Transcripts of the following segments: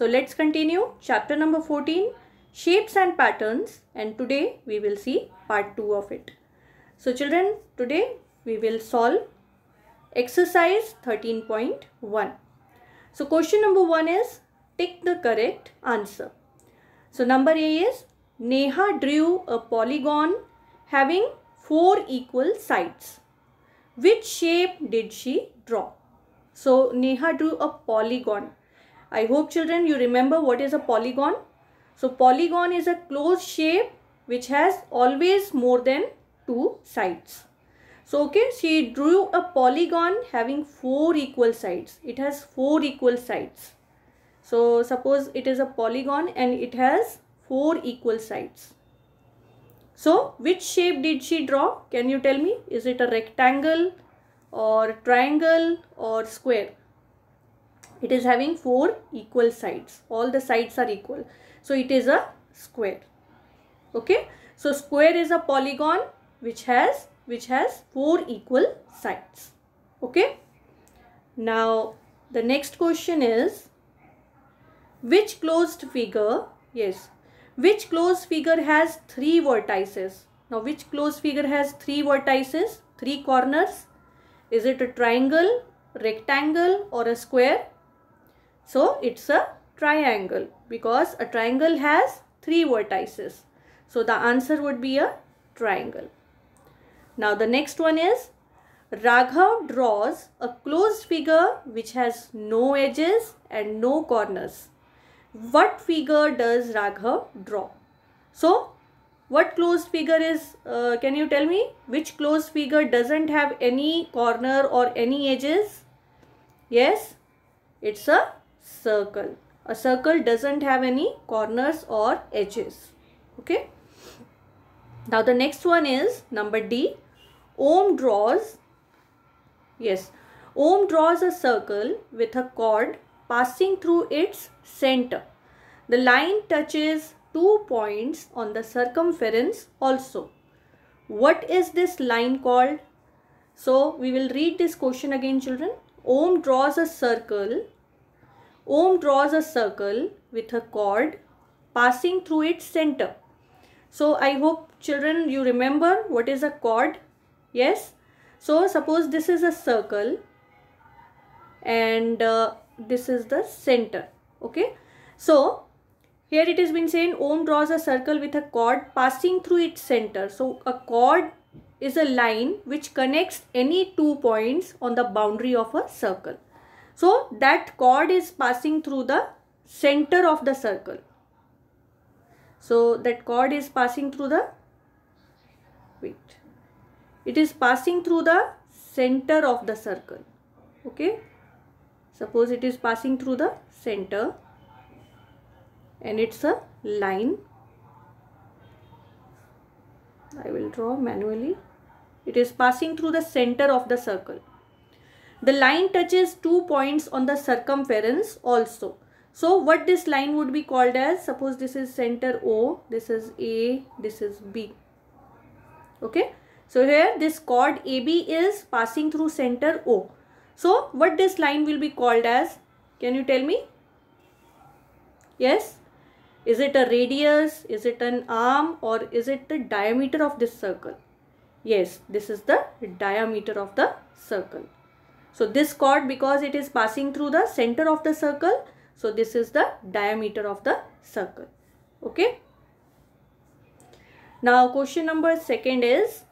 So let's continue chapter number 14, shapes and patterns, and today we will see part 2 of it. So children, today we will solve exercise 13.1. So question number 1 is tick the correct answer. So number A is Neha drew a polygon having 4 equal sides. Which shape did she draw? So Neha drew a polygon. I hope children you remember what is a polygon. So polygon is a closed shape which has always more than 2 sides. So okay, she drew a polygon having 4 equal sides. It has 4 equal sides. So suppose it is a polygon and it has 4 equal sides. So which shape did she draw? Can you tell me? Is it a rectangle or triangle or square? It is having 4 equal sides. All the sides are equal. So it is a square. Okay. So square is a polygon which has 4 equal sides. Okay. Now the next question is which closed figure? Yes. Which closed figure has 3 vertices? Now which closed figure has 3 vertices? 3 corners? Is it a triangle, rectangle or a square? So it's a triangle because a triangle has 3 vertices. So the answer would be a triangle. Now the next one is Raghav draws a closed figure which has no edges and no corners. What figure does Raghav draw? So what closed figure is, can you tell me? Which closed figure doesn't have any corner or any edges? Yes, it's a circle. A circle doesn't have any corners or edges. Okay. Now the next one is number D. Om draws. Yes. Om draws a circle with a chord passing through its center. The line touches 2 points on the circumference also. What is this line called? So we will read this question again, children. Om draws a circle. Om draws a circle with a chord passing through its center. So I hope children you remember what is a chord. Yes. So suppose this is a circle and this is the center. Okay. So here it has been saying Om draws a circle with a chord passing through its center. So a chord is a line which connects any 2 points on the boundary of a circle. So that chord is passing through the center of the circle. So that chord is passing through the, it is passing through the center of the circle. Okay. Suppose it is passing through the center and it's a line. I will draw manually. It is passing through the center of the circle. The line touches 2 points on the circumference also. So what this line would be called as? Suppose this is center O, this is A, this is B. Okay. So here this chord AB is passing through center O. So what this line will be called as? Can you tell me? Yes. Is it a radius? Is it an arm? Or is it the diameter of this circle? Yes, this is the diameter of the circle. So this chord, because it is passing through the center of the circle, so this is the diameter of the circle. Okay. Now question number 2 is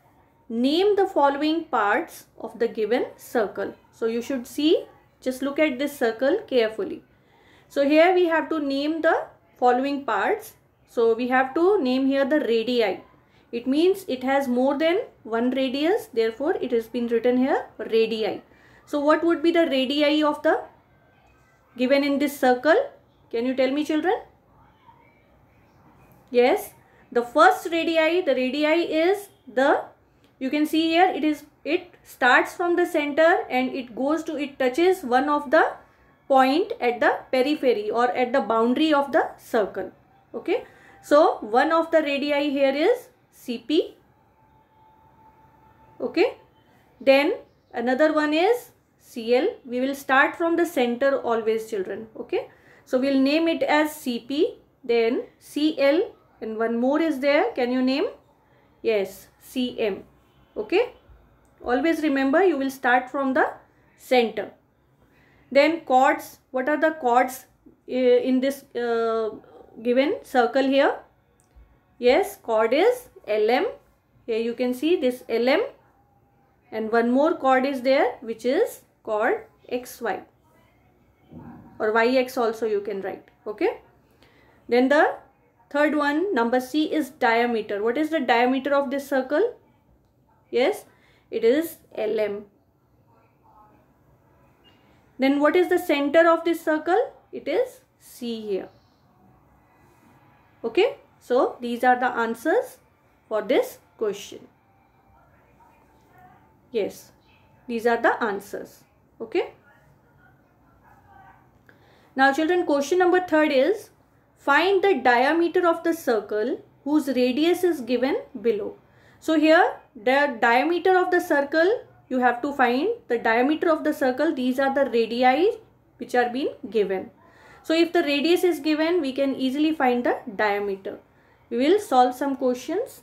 name the following parts of the given circle. So you should see, just look at this circle carefully. So here we have to name the following parts. So we have to name here the radii. It means it has more than 1 radius. Therefore it has been written here radii. So what would be the radii of the given in this circle? Can you tell me, children? Yes. The first radii, the radii is the, you can see here it starts from the center and it touches one of the point at the periphery or at the boundary of the circle. Okay. So one of the radii here is CP. Okay. Then another one is CL. We will start from the center always, children. Okay. So we'll name it as CP, then CL, and one more is there. Can you name? Yes, CM. Okay. Always remember, you will start from the center. Then chords. What are the chords in this given circle here? Yes, chord is LM. Here you can see this LM, and one more chord is there, which is chord XY, or YX also you can write. Okay. Then the third one, number C, is diameter. What is the diameter of this circle? Yes, it is LM. Then what is the center of this circle? It is C here. Okay. So these are the answers for this question. Yes, these are the answers. Okay. Now children, question number 3 is, find the diameter of the circle whose radius is given below. So here the diameter of the circle, you have to find the diameter of the circle. These are the radii which are being given. So if the radius is given, we can easily find the diameter. We will solve some questions.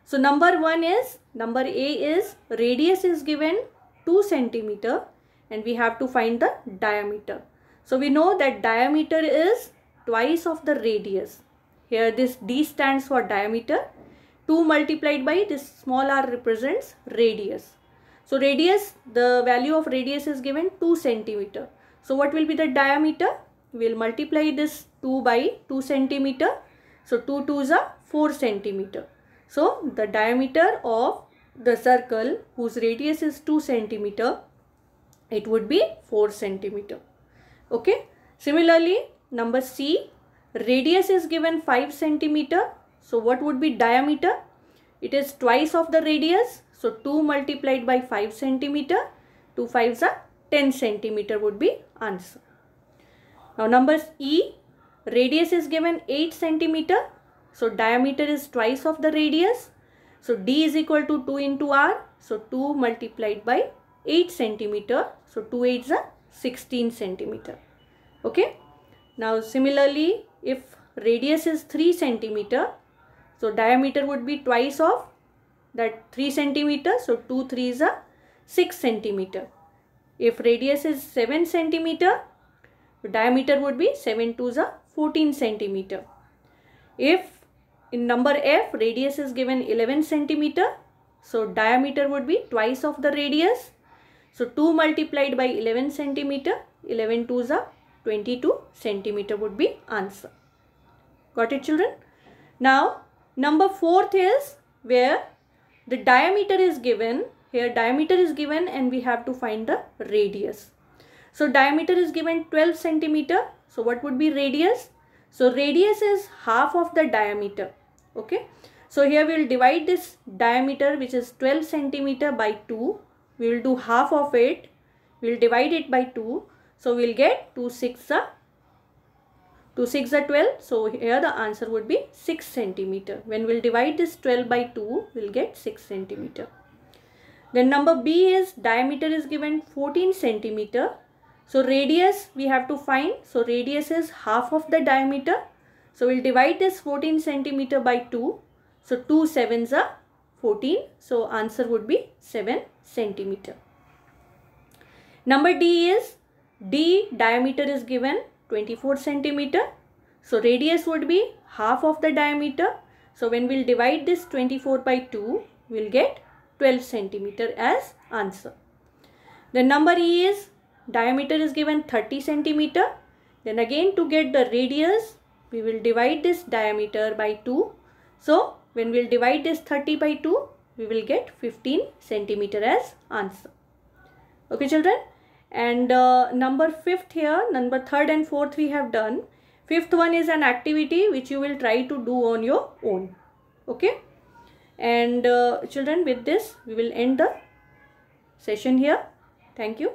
So number A is radius is given 2 centimeter and we have to find the diameter. So we know that diameter is twice of the radius. Here this D stands for diameter. 2 multiplied by this small r represents radius. So radius, the value of radius is given 2 centimeter. So what will be the diameter? We will multiply this 2 by 2 centimeter. So 2 2s are 4 centimeter. So the diameter of the circle whose radius is 2 centimeter, it would be 4 centimeter. Okay. Similarly, number C, radius is given 5 centimeter. So what would be diameter? It is twice of the radius. So 2 multiplied by 5 centimeter. 2 5s are 10 centimeter would be answer. Now number E, radius is given 8 centimeter. So diameter is twice of the radius. So D is equal to 2 into R. So 2 multiplied by 8 centimeter. So 2 8s are 16 centimeter. Okay. Now similarly, if radius is 3 centimeter, so diameter would be twice of that 3 centimeter. So 2 3s are 6 centimeter. If radius is 7 centimeter, diameter would be 7 2s are 14 centimeter. If in number F, radius is given 11 centimeter, so diameter would be twice of the radius. So 2 multiplied by 11 centimeter, 11 2s are 22 centimeter would be answer. Got it children? Now number 4th is where the diameter is given. Here diameter is given and we have to find the radius. So diameter is given 12 centimeter. So what would be radius? So radius is half of the diameter. Okay. So here we will divide this diameter, which is 12 centimeter, by 2. We will do half of it. We will divide it by 2. So we will get 2 6 are 12. So here the answer would be 6 centimeter. When we will divide this 12 by 2, we will get 6 centimeter. Then number B is diameter is given 14 centimeter. So radius we have to find. So radius is half of the diameter. So we will divide this 14 centimeter by 2. So 2 7s are 14. So answer would be 7 centimeter. Number D is diameter is given 24 centimeter. So radius would be half of the diameter. So when we will divide this 24 by 2, we will get 12 centimeter as answer. The number E is diameter is given 30 centimeter. Then again to get the radius, we will divide this diameter by 2. So when we will divide this 30 by 2, we will get 15 centimeter as answer. Okay children. And number 5th here, number 3rd and 4th we have done. 5th one is an activity which you will try to do on your own. Okay. And children, with this we will end the session here. Thank you.